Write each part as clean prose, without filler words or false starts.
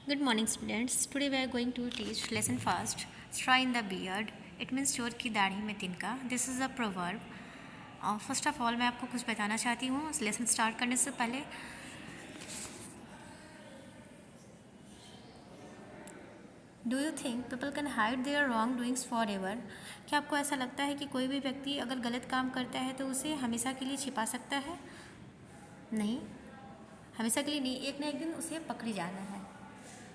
Good morning, students. Today we are going to teach lesson first. Straw in the beard. It means चोर की दाढ़ी में तिनका. This is a proverb. First of all मैं आपको कुछ बताना चाहती हूँ लेसन स्टार्ट करने से पहले. Do you think people can hide their wrong doings for ever? क्या आपको ऐसा लगता है कि कोई भी व्यक्ति अगर गलत काम करता है तो उसे हमेशा के लिए छिपा सकता है? नहीं, हमेशा के लिए नहीं, एक ना एक दिन उसे पकड़ी जाना है.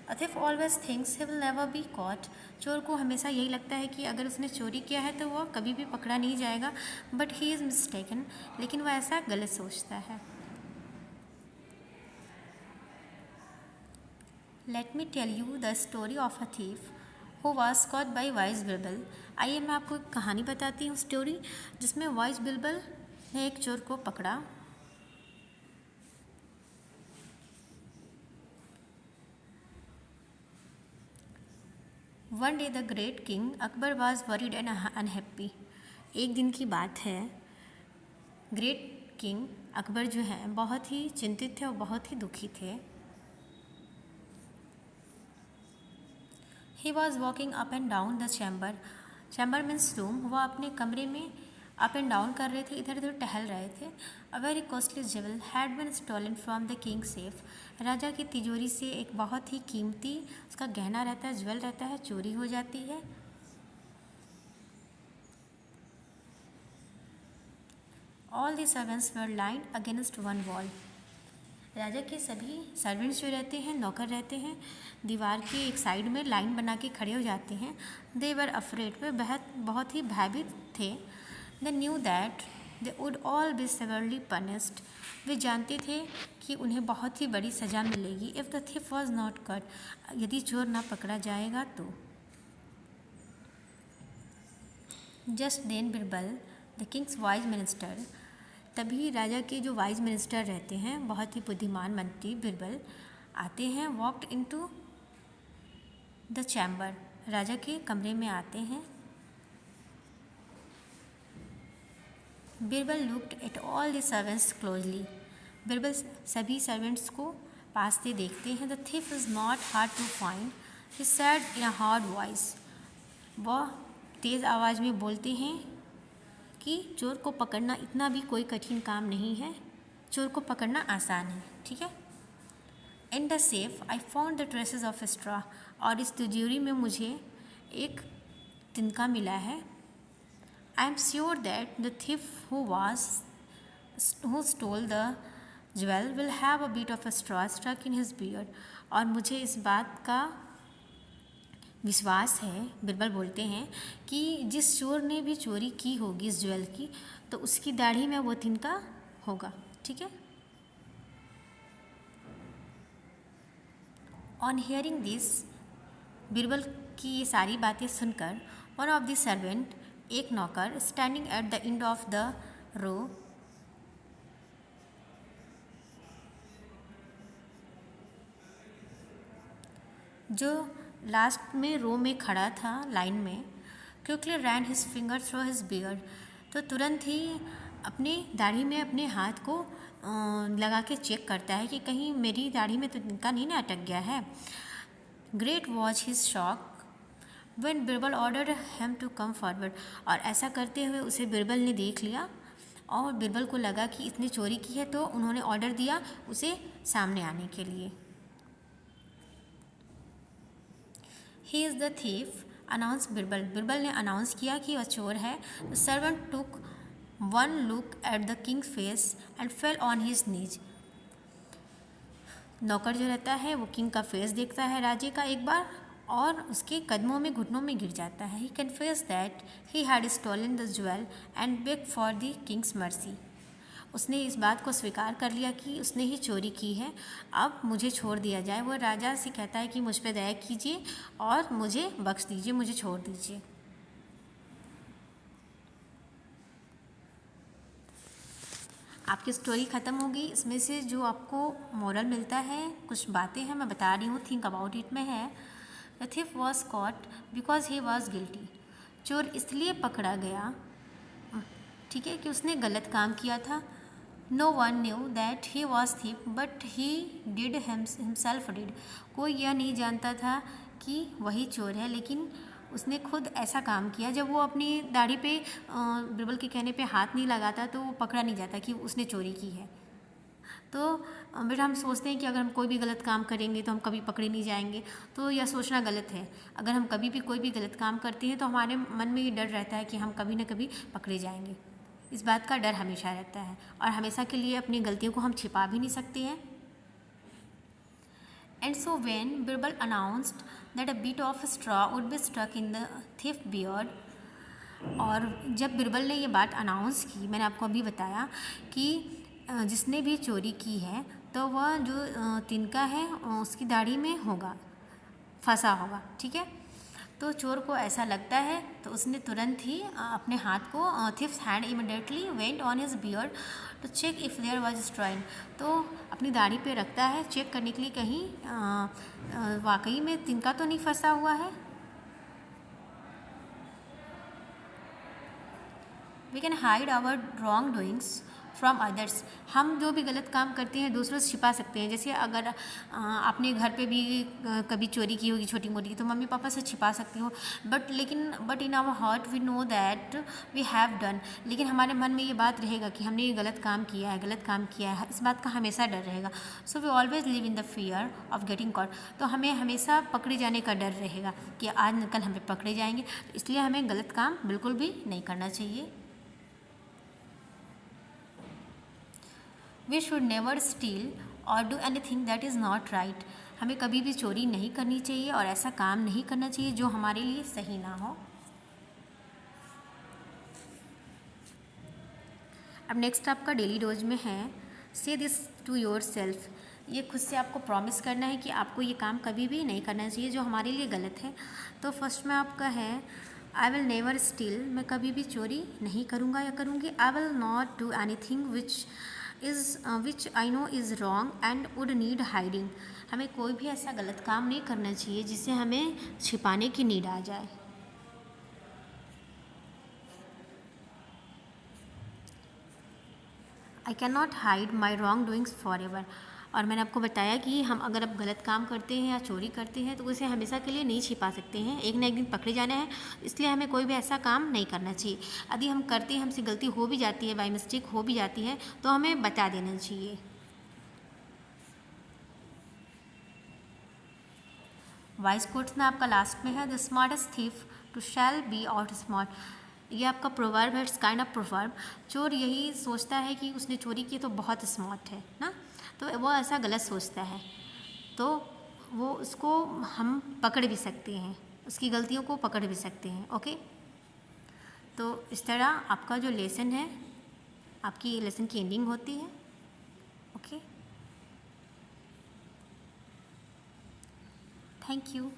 A thief always thinks he will never be caught. चोर को हमेशा यही लगता है कि अगर उसने चोरी किया है तो वह कभी भी पकड़ा नहीं जाएगा. बट ही इज़ मिस्टेकन, लेकिन वह ऐसा गलत सोचता है. Let me tell you the story of a thief who was caught by wise Birbal. आइए मैं आपको एक कहानी बताती हूँ स्टोरी जिसमें वाइज बिरबल ने एक चोर को पकड़ा. One day the great king Akbar was worried and unhappy. एक दिन की बात है, ग्रेट किंग अकबर जो है बहुत ही चिंतित थे और बहुत ही दुखी थे. He was walking up and down the chamber. Chamber means room. वह अपने कमरे में अप एंड डाउन कर रहे थे, इधर उधर टहल रहे थे. A very costly jewel had been stolen from the king safe. राजा की तिजोरी से एक बहुत ही कीमती उसका गहना रहता है, ज्वेल रहता है, चोरी हो जाती है. All the servants were lined against one wall. राजा के सभी सर्वेंट्स जो रहते हैं, नौकर रहते हैं, दीवार की एक साइड में लाइन बना के खड़े हो जाते हैं. दे वर अफ्रेड, वे बहुत ही भयभीत थे. They knew that they would all be severely punished. वे जानते थे कि उन्हें बहुत ही बड़ी सज़ा मिलेगी. If the thief was not caught, यदि चोर ना पकड़ा जाएगा तो. Just then Birbal the king's wise minister. तभी राजा के जो वाइज मिनिस्टर रहते हैं, बहुत ही बुद्धिमान मंत्री बिरबल आते हैं. वॉक्ड इनटू द चैम्बर, राजा के कमरे में आते हैं. Birbal looked at all the servants closely. Birbal सभी सर्वेंट्स को पास से देखते हैं. The thief is not hard to find, he said in a hard voice. वह तेज़ आवाज़ में बोलते हैं कि चोर को पकड़ना इतना भी कोई कठिन काम नहीं है, चोर को पकड़ना आसान है. ठीक है. In the safe I found the traces of straw. और इस तिजोरी में मुझे एक तिनका मिला है. I am sure that the thief who stole the jewel will have a bit of straw stuck in his beard. और मुझे इस बात का विश्वास है, बिरबल बोलते हैं, कि जिस चोर ने भी चोरी की होगी इस ज्वेल की, तो उसकी दाढ़ी में वो तिनका होगा. ठीक है. ऑन हियरिंग दिस, बिरबल की ये सारी बातें सुनकर, वन ऑफ द सर्वेंट, एक नौकर, standing at the end of the row, जो लास्ट में रो में खड़ा था लाइन में, quickly ran his finger through his beard. तो तुरंत ही अपनी दाढ़ी में अपने हाथ को लगा के चेक करता है कि कहीं मेरी दाढ़ी में तो तिनका नहीं ना अटक गया है. Great watch his shock when Birbal ordered him to come forward. और ऐसा करते हुए उसे बिरबल ने देख लिया और बिरबल को लगा कि इसने चोरी की है, तो उन्होंने ऑर्डर दिया उसे सामने आने के लिए. He is the thief announce Birbal. Birbal ने अनाउंस किया कि वह चोर है. The servant took one look at the king face and fell on his knees. नौकर जो रहता है वो किंग का फेस देखता है, राजे का, एक बार, और उसके कदमों में, घुटनों में गिर जाता है. He confess that he had stolen the jewel and beg for the king's mercy. उसने इस बात को स्वीकार कर लिया कि उसने ही चोरी की है, अब मुझे छोड़ दिया जाए. वो राजा से कहता है कि मुझ पर दया कीजिए और मुझे बख्श दीजिए, मुझे छोड़ दीजिए. आपकी स्टोरी ख़त्म होगी. इसमें से जो आपको मोरल मिलता है, कुछ बातें हैं मैं बता रही हूँ, थिंक अबाउट इट में है. The thief was caught because he was guilty. चोर इसलिए पकड़ा गया, ठीक है, कि उसने गलत काम किया था. No one knew that he was thief but he did himself did। कोई यह नहीं जानता था कि वही चोर है, लेकिन उसने खुद ऐसा काम किया। जब वो अपनी दाढ़ी पे बिरबल के कहने पे हाथ नहीं लगाता तो वो पकड़ा नहीं जाता कि उसने चोरी की है। तो बेटा हम सोचते हैं कि अगर हम कोई भी गलत काम करेंगे तो हम कभी पकड़े नहीं जाएंगे, तो यह सोचना गलत है। अगर हम कभी भी कोई भी गलत काम करते हैं तो हमारे मन में ये डर रहता है कि हम कभी ना कभी पकड़े जाएंगे। इस बात का डर हमेशा रहता है और हमेशा के लिए अपनी गलतियों को हम छिपा भी नहीं सकते हैं। And so when Birbal announced that a bit of straw would be stuck in the thief beard, और जब बिरबल ने ये बात अनाउंस की, मैंने आपको अभी बताया कि जिसने भी चोरी की है तो वह जो तिनका है उसकी दाढ़ी में होगा, फंसा होगा, ठीक है। तो चोर को ऐसा लगता है तो उसने तुरंत ही अपने हाथ को thief's hand immediately went on his beard to check if there was straw. तो अपनी दाढ़ी पे रखता है चेक करने के लिए कहीं वाकई में तिनका तो नहीं फंसा हुआ है। We can hide our wrong doings from others. हम जो भी गलत काम करते हैं दूसरों से छिपा सकते हैं। जैसे अगर आपने घर पे भी कभी चोरी की होगी छोटी मोटी, तो मम्मी पापा से छिपा सकती हो, but in our heart we know that we have done. लेकिन हमारे मन में ये बात रहेगा कि हमने ये गलत काम किया है, गलत काम किया है, इस बात का हमेशा डर रहेगा। So we always live in the fear of getting caught. तो हमें हमेशा पकड़े जाने का डर रहेगा कि आज न कल हमें पकड़े जाएंगे, तो इसलिए हमें गलत काम बिल्कुल भी नहीं करना चाहिए। वी शुड नेवर स्टील और do anything that is not right. हमें कभी भी चोरी नहीं करनी चाहिए और ऐसा काम नहीं करना चाहिए जो हमारे लिए सही ना हो। अब नेक्स्ट आपका डेली डोज में है से दिस टू योर सेल्फ। ये खुद से आपको प्रॉमिस करना है कि आपको ये काम कभी भी नहीं करना चाहिए जो हमारे लिए गलत है। तो फर्स्ट में आपका है आई विल नेवर स्टील, मैं कभी भी चोरी नहीं करूँगा या करूँगी। I will not do anything which I know is wrong and would need hiding. हमें कोई भी ऐसा गलत काम नहीं करना चाहिए जिससे हमें छिपाने की नीड आ जाए। I can not hide my wrong doings for ever. और मैंने आपको बताया कि हम अगर अब गलत काम करते हैं या चोरी करते हैं तो उसे हमेशा के लिए नहीं छिपा सकते हैं, एक ना एक दिन पकड़े जाना है। इसलिए हमें कोई भी ऐसा काम नहीं करना चाहिए। यदि हम करते हैं, हमसे गलती हो भी जाती है, बाई मिस्टेक हो भी जाती है, तो हमें बता देना चाहिए। वाइस कोट्स में आपका लास्ट में है the smartest thief to shall be out smart. ये आपका प्रोवर्ब है, इट्स काइंड ऑफ प्रोवर्ब। चोर यही सोचता है कि उसने चोरी की तो बहुत स्मार्ट है ना, तो वो ऐसा गलत सोचता है, तो वो उसको हम पकड़ भी सकते हैं, उसकी गलतियों को पकड़ भी सकते हैं। ओके, तो इस तरह आपका जो लेसन है, आपकी लेसन की एंडिंग होती है। Okay, thank you.